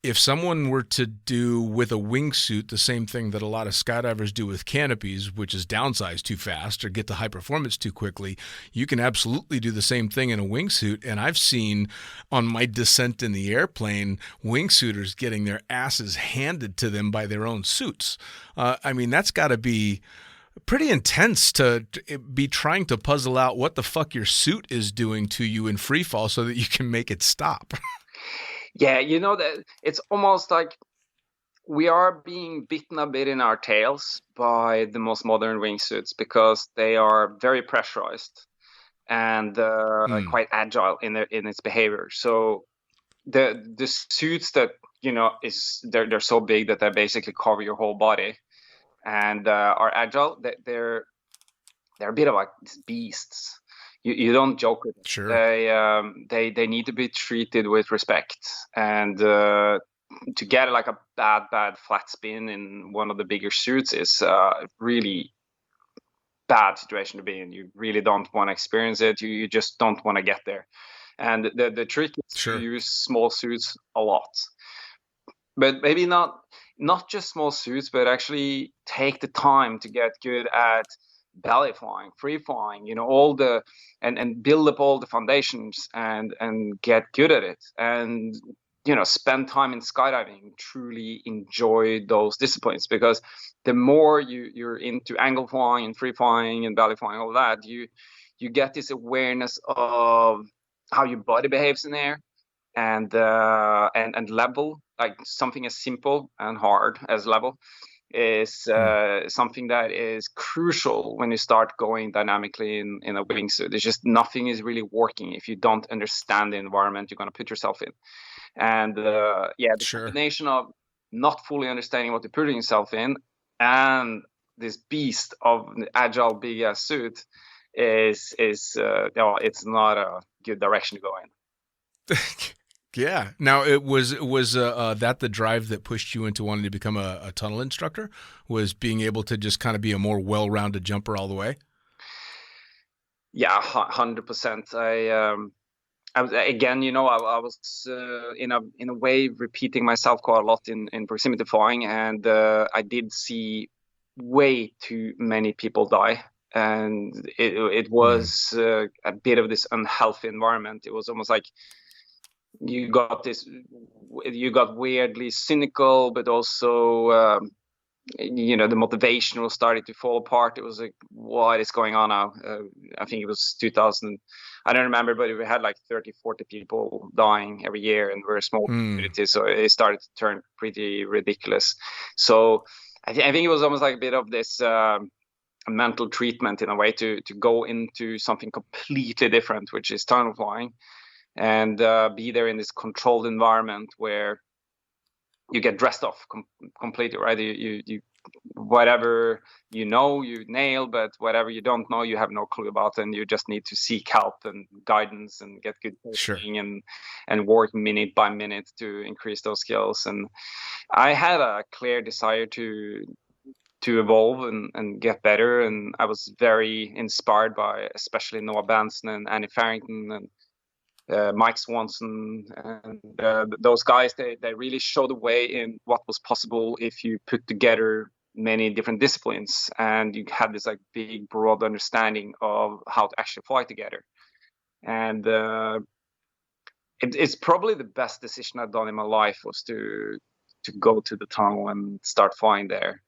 if someone were to do with a wingsuit the same thing that a lot of skydivers do with canopies, which is downsize too fast or get to high performance too quickly, you can absolutely do the same thing in a wingsuit. And I've seen on my descent in the airplane, wingsuiters getting their asses handed to them by their own suits. That's got to be pretty intense to be trying to puzzle out what the fuck your suit is doing to you in free fall so that you can make it stop. Yeah, that it's almost like we are being bitten a bit in our tails by the most modern wingsuits because they are very pressurized and quite agile in its behavior. So the suits that they're so big that they basically cover your whole body and are agile. They're a bit of like beasts. You don't joke with them. Sure. They need to be treated with respect, and to get like a bad flat spin in one of the bigger suits is a really bad situation to be in. You really don't want to experience it. You just don't want to get there. And the trick is to use small suits a lot, but maybe not just small suits, but actually take the time to get good at belly flying, free flying, all the and build up all the foundations and get good at it. And spend time in skydiving, truly enjoy those disciplines, because the more you're into angle flying and free flying and belly flying, all that, you get this awareness of how your body behaves in air, and level, like something as simple and hard as level is something that is crucial when you start going dynamically in a wingsuit. It's just nothing is really working if you don't understand the environment you're going to put yourself in. And the combination of not fully understanding what you're putting yourself in and this beast of an agile big ass suit is it's not a good direction to go in. Yeah. Now, it was that the drive that pushed you into wanting to become a tunnel instructor, was being able to just kind of be a more well-rounded jumper all the way? Yeah, 100%. I was, again, I was in a way repeating myself quite a lot in proximity flying, and I did see way too many people die, and it was a bit of this unhealthy environment. It was almost like you got weirdly cynical, but also the motivation was starting to fall apart. It was like, what is going on now? I think it was 2000. I don't remember, but we had like 30, 40 people dying every year, and we're a small community, so it started to turn pretty ridiculous. So I think it was almost like a bit of this mental treatment in a way to go into something completely different, which is tunnel flying, and be there in this controlled environment where you get dressed off completely, right? You whatever you nail, but whatever you don't know, you have no clue about, and you just need to seek help and guidance and get good coaching and work minute by minute to increase those skills. And I had a clear desire to evolve and get better, and I was very inspired by especially Noah Benson and Annie Farrington and Mike Swanson, and those guys. They really showed the way in what was possible if you put together many different disciplines and you had this like big broad understanding of how to actually fly together. And it's probably the best decision I've done in my life, was to go to the tunnel and start flying there.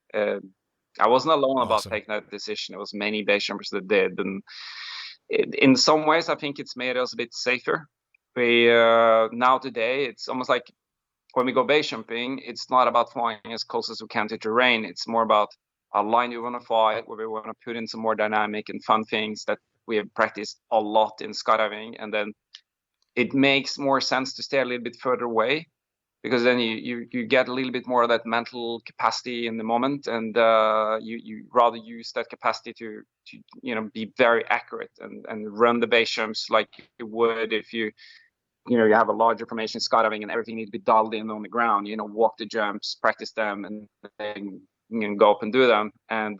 I wasn't alone about taking that decision. It was many base jumpers that did, and in some ways, I think it's made us a bit safer. We now today, it's almost like when we go base jumping, it's not about flying as close as we can to terrain. It's more about a line we want to fly, where we want to put in some more dynamic and fun things that we have practiced a lot in skydiving, and then it makes more sense to stay a little bit further away, because then you get a little bit more of that mental capacity in the moment, and you rather use that capacity to be very accurate and run the base jumps like you would if you have a larger formation skydiving and everything needs to be dialed in on the ground. Walk the jumps, practice them, and then go up and do them. And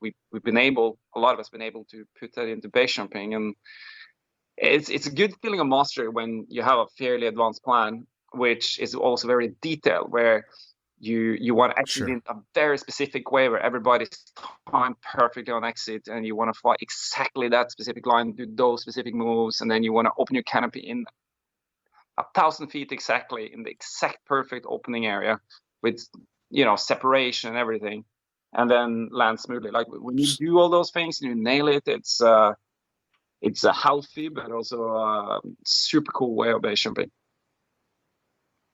we've been able, a lot of us been able to put that into base jumping, and it's a good feeling of mastery when you have a fairly advanced plan, which is also very detailed, where you want to exit in a very specific way, where everybody's timed perfectly on exit, and you want to fly exactly that specific line, do those specific moves, and then you want to open your canopy in 1,000 feet exactly in the exact perfect opening area with separation and everything, and then land smoothly. Like when you do all those things and you nail it, it's a healthy but also a super cool way of base jumping.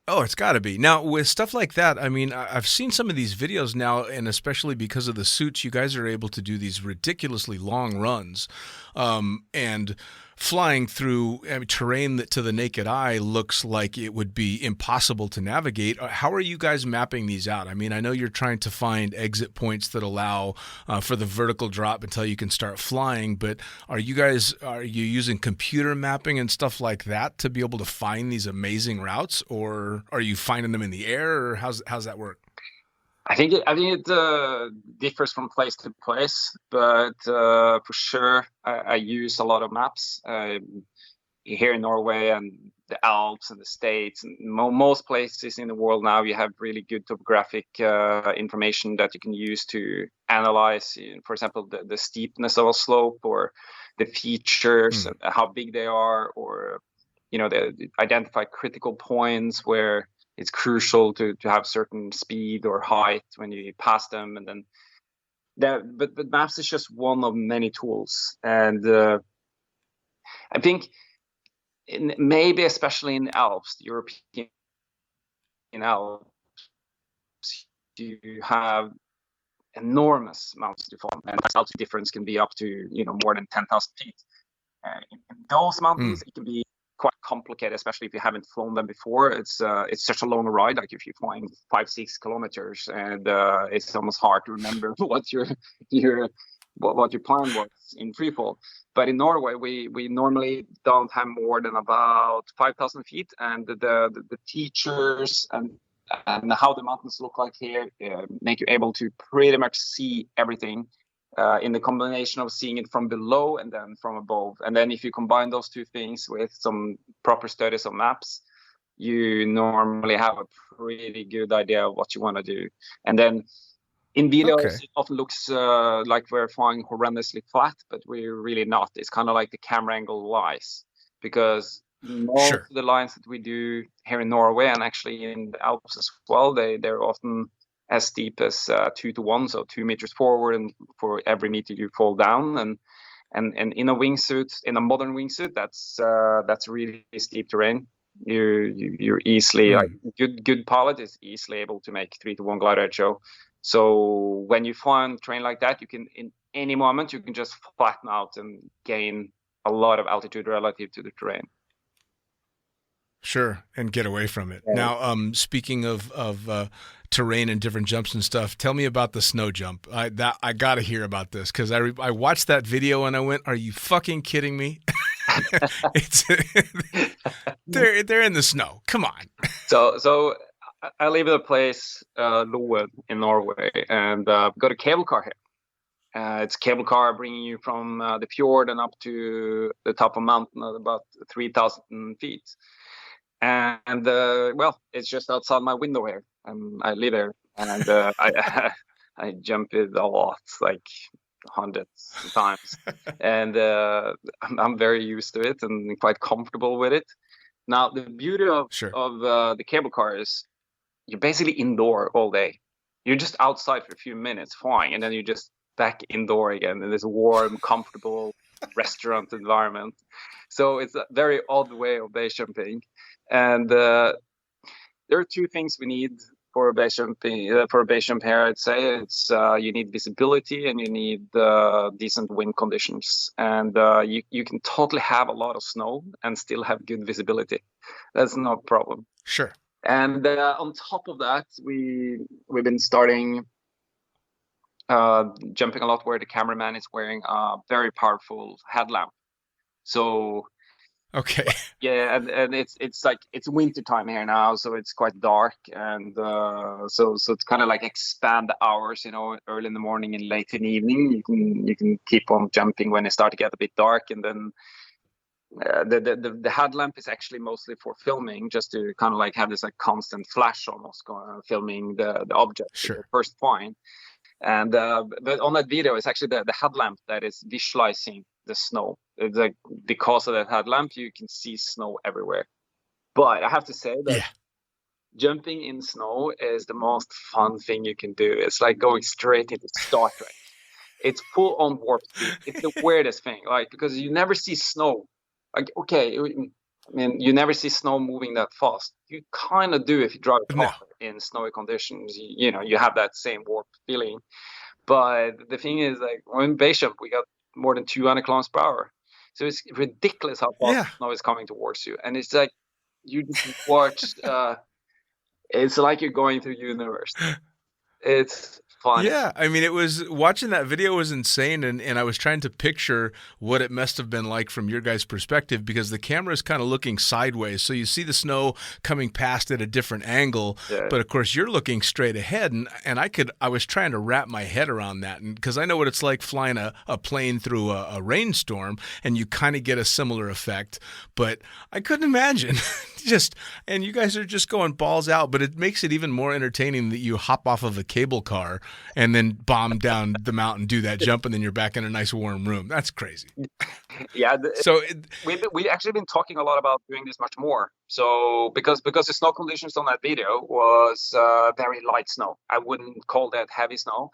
Oh, it's got to be. Now, with stuff like that, I mean, I've seen some of these videos now, and especially because of the suits, you guys are able to do these ridiculously long runs, and flying through terrain that to the naked eye looks like it would be impossible to navigate. How are you guys mapping these out? I mean, I know you're trying to find exit points that allow for the vertical drop until you can start flying, but are you using computer mapping and stuff like that to be able to find these amazing routes, or are you finding them in the air, or how's that work? I think it differs from place to place, but for sure I use a lot of maps here in Norway and the Alps and the States and most places in the world now. You have really good topographic information that you can use to analyze, for example, the steepness of a slope, or the features, how big they are, or they identify critical points where it's crucial to have certain speed or height when you pass them, and then but maps is just one of many tools, and I think maybe especially in the Alps, the European Alps, you have enormous amounts to form, and the altitude difference can be up to more than 10,000 feet. In those mountains, it can be quite complicated, especially if you haven't flown them before. It's such a long ride. Like if you're flying 5-6 kilometers, and it's almost hard to remember what your plan was in free fall. But in Norway, we normally don't have more than about 5,000 feet, and the teachers and how the mountains look like here make you able to pretty much see everything in the combination of seeing it from below and then from above. And then if you combine those two things with some proper studies of maps, you normally have a pretty good idea of what you want to do. And then in videos, it often looks like we're flying horrendously flat, but we're really not. It's kind of like the camera angle lies, because most of the lines that we do here in Norway, and actually in the Alps as well, they're often as steep as 2 to 1, so 2 meters forward, and for every meter you fall down. And in a wingsuit, in a modern wingsuit, that's really steep terrain. You're easily good pilot is easily able to make 3 to 1 glide edge show. So when you fly on terrain like that, you can in any moment you can just flatten out and gain a lot of altitude relative to the terrain. Sure, and get away from it. Yeah. Now, speaking of terrain and different jumps and stuff, tell me about the snow jump. I got to hear about this, because I watched that video and I went, "Are you fucking kidding me?" They're in the snow. Come on. So I live in a place, Loen in Norway, and got a cable car here. It's a cable car bringing you from the fjord and up to the top of a mountain at about 3,000 feet. And it's just outside my window here. I live there, and I jump it a lot, like hundreds of times, and I'm very used to it and quite comfortable with it. Now, the beauty of the cable car is you're basically indoor all day. You're just outside for a few minutes flying, and then you're just back indoor again in this warm, comfortable restaurant environment. So it's a very odd way of base jumping. And there are two things we need for a base jump here. I'd say it's you need visibility and you need decent wind conditions. And you can totally have a lot of snow and still have good visibility. That's no problem. Sure. And on top of that, we've been starting jumping a lot where the cameraman is wearing a very powerful headlamp. So. Okay. Yeah, and it's like it's winter time here now, so it's quite dark, and so it's kind of like expand the hours, early in the morning and late in the evening. You can keep on jumping when it starts to get a bit dark, and then the headlamp is actually mostly for filming, just to kind of like have this like constant flash almost filming the object. Sure. The first point, and but on that video, it's actually the headlamp that is visualizing the snow. It's like because of that headlamp, you can see snow everywhere. But I have to say that jumping in snow is the most fun thing you can do. It's like going straight into Star Trek. It's full on warp speed. It's the weirdest thing, like, because you never see snow. Like, okay, I mean, you never see snow moving that fast. You kind of do if you drive a car in snowy conditions. You have that same warp feeling. But the thing is, like, in base jump, we got more than 200 kilometers per hour. So it's ridiculous how fast snow is coming towards you. And it's like, you just watch, it's like you're going through universe. It's fun. Yeah, I mean, watching that video was insane, and I was trying to picture what it must have been like from your guys' perspective, because the camera is kind of looking sideways, so you see the snow coming past at a different angle, but of course you're looking straight ahead, and I was trying to wrap my head around that, and because I know what it's like flying a plane through a rainstorm, and you kind of get a similar effect, but I couldn't imagine. And you guys are just going balls out, but it makes it even more entertaining that you hop off of a cable car and then bomb down the mountain, do that jump, and then you're back in a nice warm room. That's crazy. Yeah. So We actually been talking a lot about doing this much more. So because the snow conditions on that video was very light snow. I wouldn't call that heavy snow.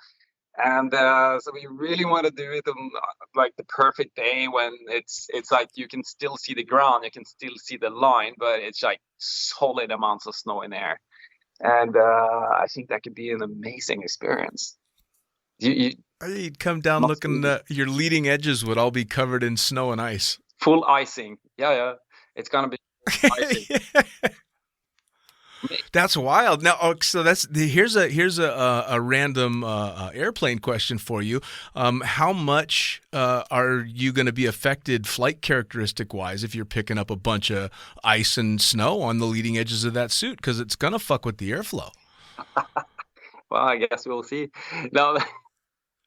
And so we really want to do it on like the perfect day when it's like you can still see the ground, you can still see the line, but it's like solid amounts of snow in there. And I think that could be an amazing experience. you'd come down looking, your leading edges would all be covered in snow and ice. Full icing. Yeah. It's gonna be icing. That's wild. Now, so here's a random airplane question for you. How much are you going to be affected flight characteristic wise if you're picking up a bunch of ice and snow on the leading edges of that suit? Because it's gonna fuck with the airflow. Well, I guess we'll see. No,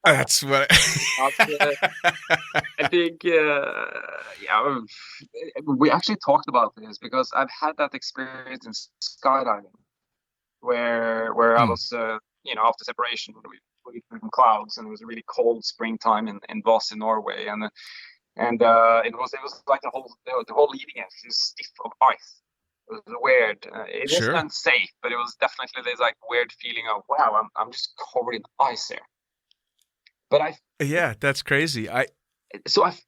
That's what I think. We actually talked about this because I've had that experience in skydiving, where I was, after separation, we flew from clouds, and it was a really cold springtime in Voss in Norway, and it was like the whole leading edge was stiff of ice. It was weird. It Sure. wasn't unsafe, but it was definitely this like weird feeling of wow, I'm just covered in ice there. But Yeah, that's crazy. I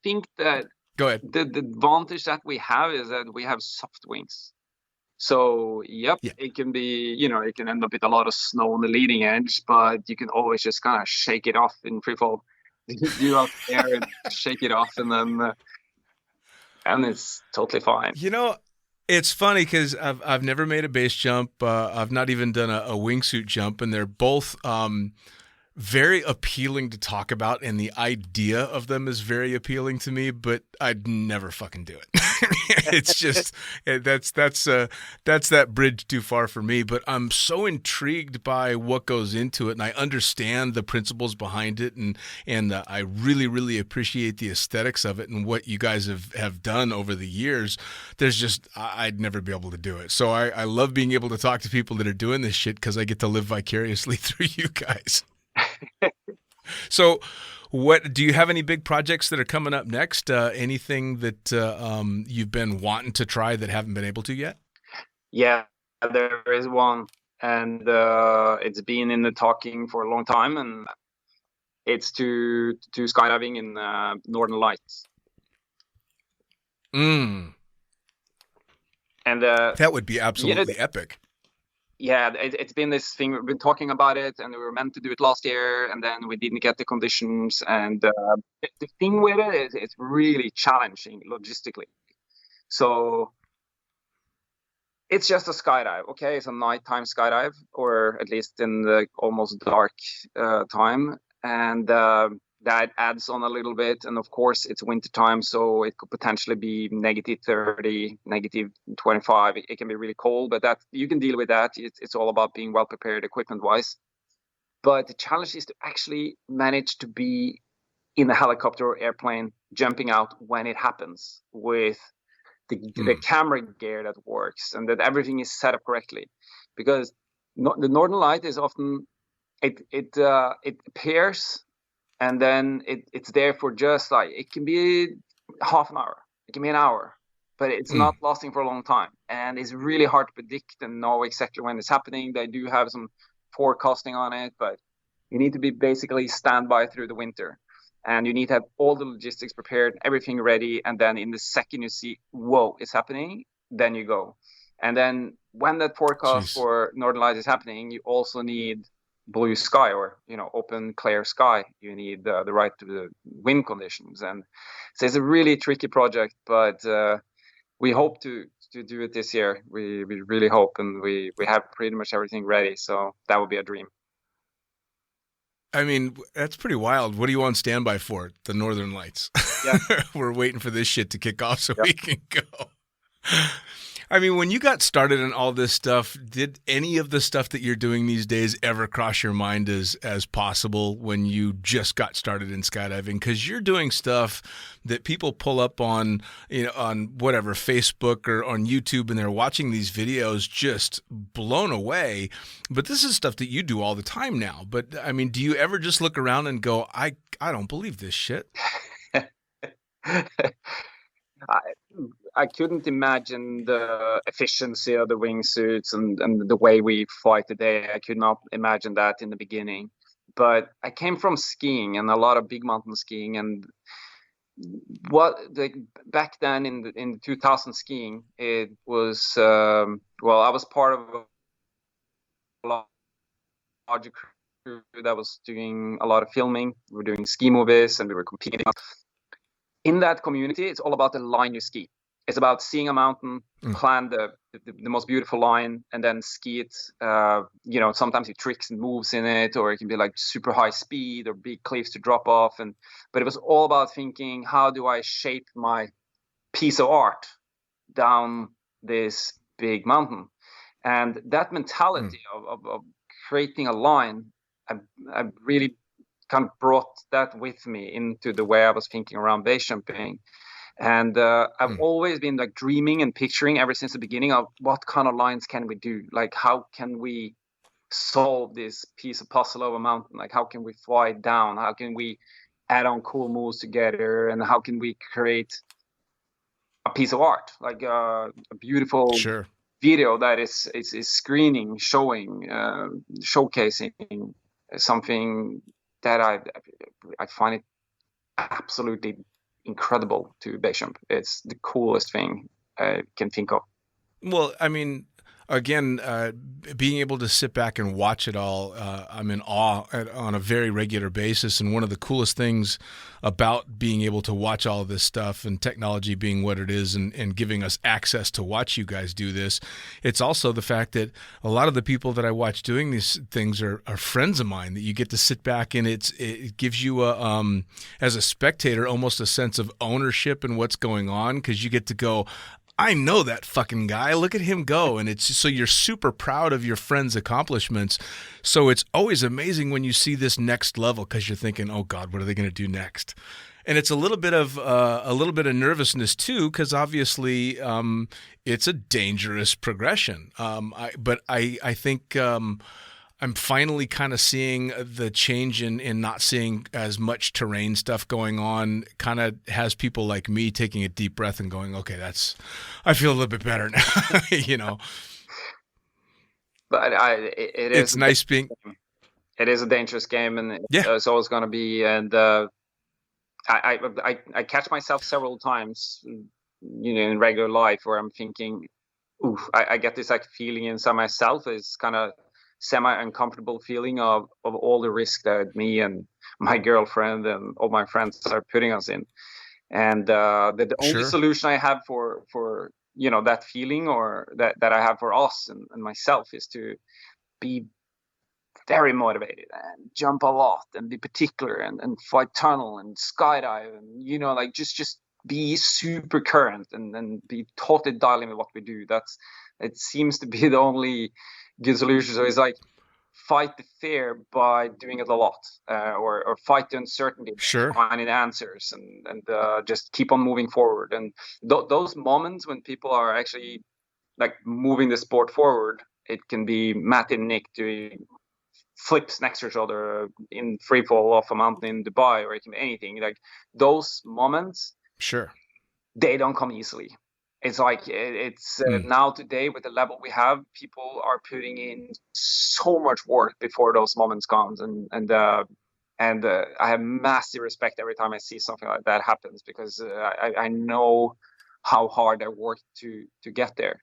think that Go ahead. the advantage that we have is that we have soft wings. So Yeah. it can be, it can end up with a lot of snow on the leading edge, but you can always just kind of shake it off in free fall. You out there and shake it off, and then and it's totally fine. It's funny because I've never made a base jump. I've not even done a wingsuit jump, and they're both very appealing to talk about, and the idea of them is very appealing to me, but I'd never fucking do it. It's just that's that bridge too far for me. But I'm so intrigued by what goes into it, and I understand the principles behind it, and I really, really appreciate the aesthetics of it and what you guys have done over the years. There's just I'd never be able to do it. So I love being able to talk to people that are doing this shit because I get to live vicariously through you guys. So, what do you have any big projects that are coming up next? Anything that you've been wanting to try that haven't been able to yet? Yeah, there is one, and it's been in the talking for a long time, and it's to skydiving in Northern Lights. And that would be absolutely epic. Yeah, it's been this thing. We've been talking about it, and we were meant to do it last year, and then we didn't get the conditions. And the thing with it is it's really challenging logistically. So it's just a skydive. Okay, it's a nighttime skydive, or at least in the almost dark time, and that adds on a little bit. And of course, it's winter time, so it could potentially be -30, -25. It can be really cold, but that you can deal with that. It's all about being well prepared equipment-wise. But the challenge is to actually manage to be in a helicopter or airplane, jumping out when it happens with the camera gear that works and that everything is set up correctly. Because the Northern Light is often it appears. And then it's there for just like, it can be half an hour, it can be an hour, but it's not lasting for a long time. And it's really hard to predict and know exactly when it's happening. They do have some forecasting on it, but you need to be basically standby through the winter. And you need to have all the logistics prepared, everything ready. And then in the second you see, whoa, it's happening, then you go. And then when that forecast for Northern Lights is happening, you also need blue sky, or open clear sky. You need the right to the wind conditions, and so it's a really tricky project, but we hope to do it this year. We really hope, and we have pretty much everything ready, so that would be a dream. I mean, that's pretty wild. What are you on standby for? The Northern Lights. Yeah. We're waiting for this shit to kick off so we can go. I mean, when you got started in all this stuff, did any of the stuff that you're doing these days ever cross your mind as possible when you just got started in skydiving? Because you're doing stuff that people pull up on, on whatever, Facebook or on YouTube, and they're watching these videos just blown away. But this is stuff that you do all the time now. But I mean, do you ever just look around and go, I don't believe this shit? I couldn't imagine the efficiency of the wingsuits and the way we fly today. I could not imagine that in the beginning. But I came from skiing and a lot of big mountain skiing, and back then in 2000 skiing, it was I was part of a larger crew that was doing a lot of filming. We were doing ski movies and we were competing. In that community, it's all about the line you ski. It's about seeing a mountain, plan the most beautiful line, and then ski it. Sometimes it tricks and moves in it, or it can be like super high speed or big cliffs to drop off. But it was all about thinking, how do I shape my piece of art down this big mountain? And that mentality of creating a line, I really kind of brought that with me into the way I was thinking around base jumping. And I've always been like dreaming and picturing ever since the beginning of what kind of lines can we do? Like, how can we solve this piece of puzzle of a mountain? Like, how can we fly it down? How can we add on cool moves together? And how can we create a piece of art, like a beautiful video that is screening, showing, showcasing something that I find it absolutely incredible to base jump. It's the coolest thing I can think of. Well, I mean, again, being able to sit back and watch it all, I'm in awe on a very regular basis. And one of the coolest things about being able to watch all of this stuff and technology being what it is and giving us access to watch you guys do this, it's also the fact that a lot of the people that I watch doing these things are friends of mine that you get to sit back and it gives you as a spectator, almost a sense of ownership in what's going on, because you get to go, I know that fucking guy. Look at him go. And it's so you're super proud of your friend's accomplishments. So it's always amazing when you see this next level, because you're thinking, oh God, what are they going to do next? And it's a little bit of nervousness too, because obviously it's a dangerous progression. But I think I'm finally kind of seeing the change in not seeing as much terrain stuff going on. Kind of has people like me taking a deep breath and going, okay, I feel a little bit better now, But it's nice being. It is a dangerous game, and it's always going to be. And I catch myself several times, in regular life where I'm thinking, oof, I get this like feeling inside myself. It's kind of semi-uncomfortable feeling of all the risk that me and my girlfriend and all my friends are putting us in. And the only solution I have for that feeling, or that I have for us and myself, is to be very motivated and jump a lot and be particular and fly tunnel and skydive and just be super current and be totally dialed in with what we do. It seems to be the only good solution. So it's like fight the fear by doing it a lot, or fight the uncertainty, finding answers, and just keep on moving forward. And those moments when people are actually like moving the sport forward, it can be Matt and Nick doing flips next to each other in free fall off a mountain in Dubai, or it can be anything. Like those moments, they don't come easily. It's like now today with the level we have, people are putting in so much work before those moments comes, and I have massive respect every time I see something like that happens, because I know how hard they work to get there,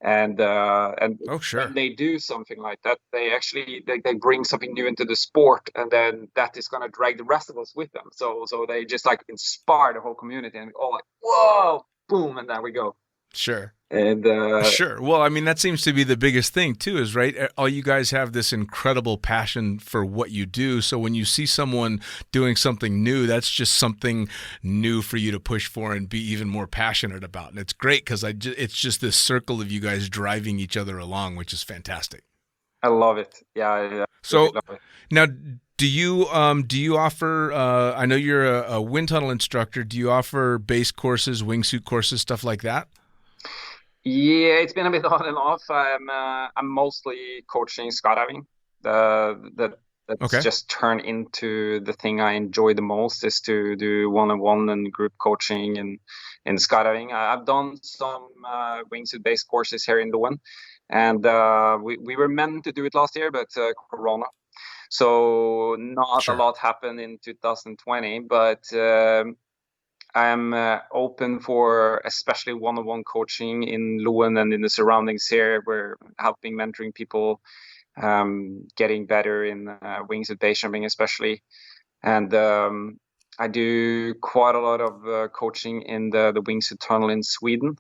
and when they do something like that, they actually they bring something new into the sport, and then that is going to drag the rest of us with them. So they just like inspire the whole community, and all like, whoa, boom, and there we go. Sure. And Sure. Well, I mean, that seems to be the biggest thing too, is right. All you guys have this incredible passion for what you do. So when you see someone doing something new, that's just something new for you to push for and be even more passionate about. And it's great because it's just this circle of you guys driving each other along, which is fantastic. I love it. Yeah. I So really love it. now, do you offer? I know you're a wind tunnel instructor. Do you offer base courses, wingsuit courses, stuff like that? Yeah, it's been a bit on and off. I'm mostly coaching skydiving. That's Okay. just turned into the thing I enjoy the most, is to do one-on-one and group coaching in skydiving. I've done some wingsuit-based courses here in Lund, and we were meant to do it last year, but Corona. So not Sure. a lot happened in 2020, but I'm open for especially one-on-one coaching in Lund and in the surroundings here. We're helping, mentoring people, getting better in wingsuit base jumping especially. And I do quite a lot of coaching in the wingsuit tunnel in Sweden.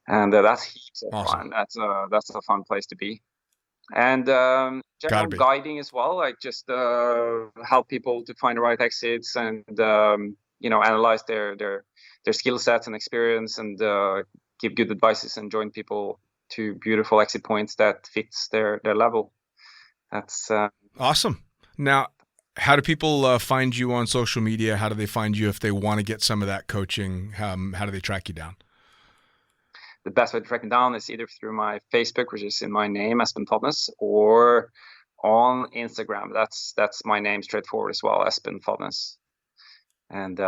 And that's heaps of Awesome. fun. That's a fun place to be. And general be. guiding as well, like just help people to find the right exits and analyze their skill sets and experience, and give good advices and join people to beautiful exit points that fits their level. That's Awesome. Now, how do people find you on social media? How do they find you if they want to get some of that coaching? How do they track you down? the best way to track me down is either through my Facebook, which is in my name, Espen Fadnes, or on Instagram. That's my name straightforward as well, Espen Fadnes. And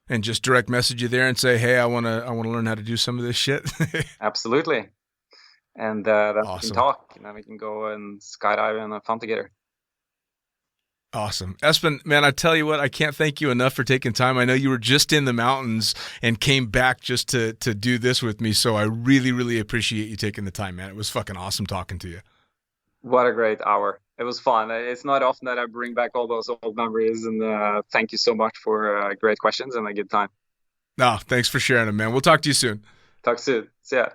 and just direct message you there and say, hey, I want to learn how to do some of this shit. Absolutely. And then awesome. we can talk, and then we can go and skydive and have fun together. Awesome. Espen, man, I tell you what, I can't thank you enough for taking time. I know you were just in the mountains and came back just to do this with me, so I really, really appreciate you taking the time, man. It was fucking awesome talking to you. What a great hour. It was fun. It's not often that I bring back all those old memories, and thank you so much for great questions and a good time. No, thanks for sharing them, man. We'll talk to you soon. Talk soon. See ya.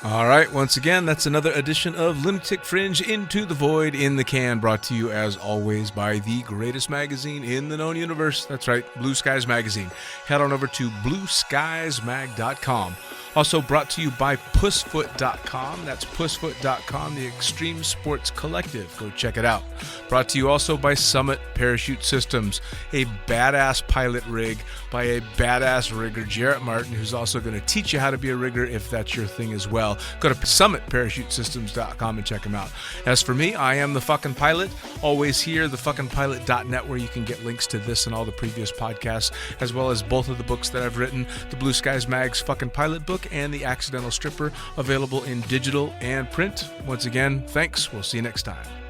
All right, once again, that's another edition of Lunatic Fringe Into the Void in the Can, brought to you as always by the greatest magazine in the known universe. That's right, Blue Skies Magazine. Head on over to blueskiesmag.com. Also brought to you by pussfoot.com. That's pussfoot.com, the Extreme Sports Collective. Go check it out. Brought to you also by Summit Parachute Systems, a badass pilot rig by a badass rigger, Jarrett Martin, who's also going to teach you how to be a rigger if that's your thing as well. Go to summitparachutesystems.com and check them out. As for me, I am the fucking pilot. Always here, thefuckingpilot.net, where you can get links to this and all the previous podcasts, as well as both of the books that I've written, the Blue Skies Mag's Fucking Pilot book and the Accidental Stripper, available in digital and print. Once again, thanks. We'll see you next time.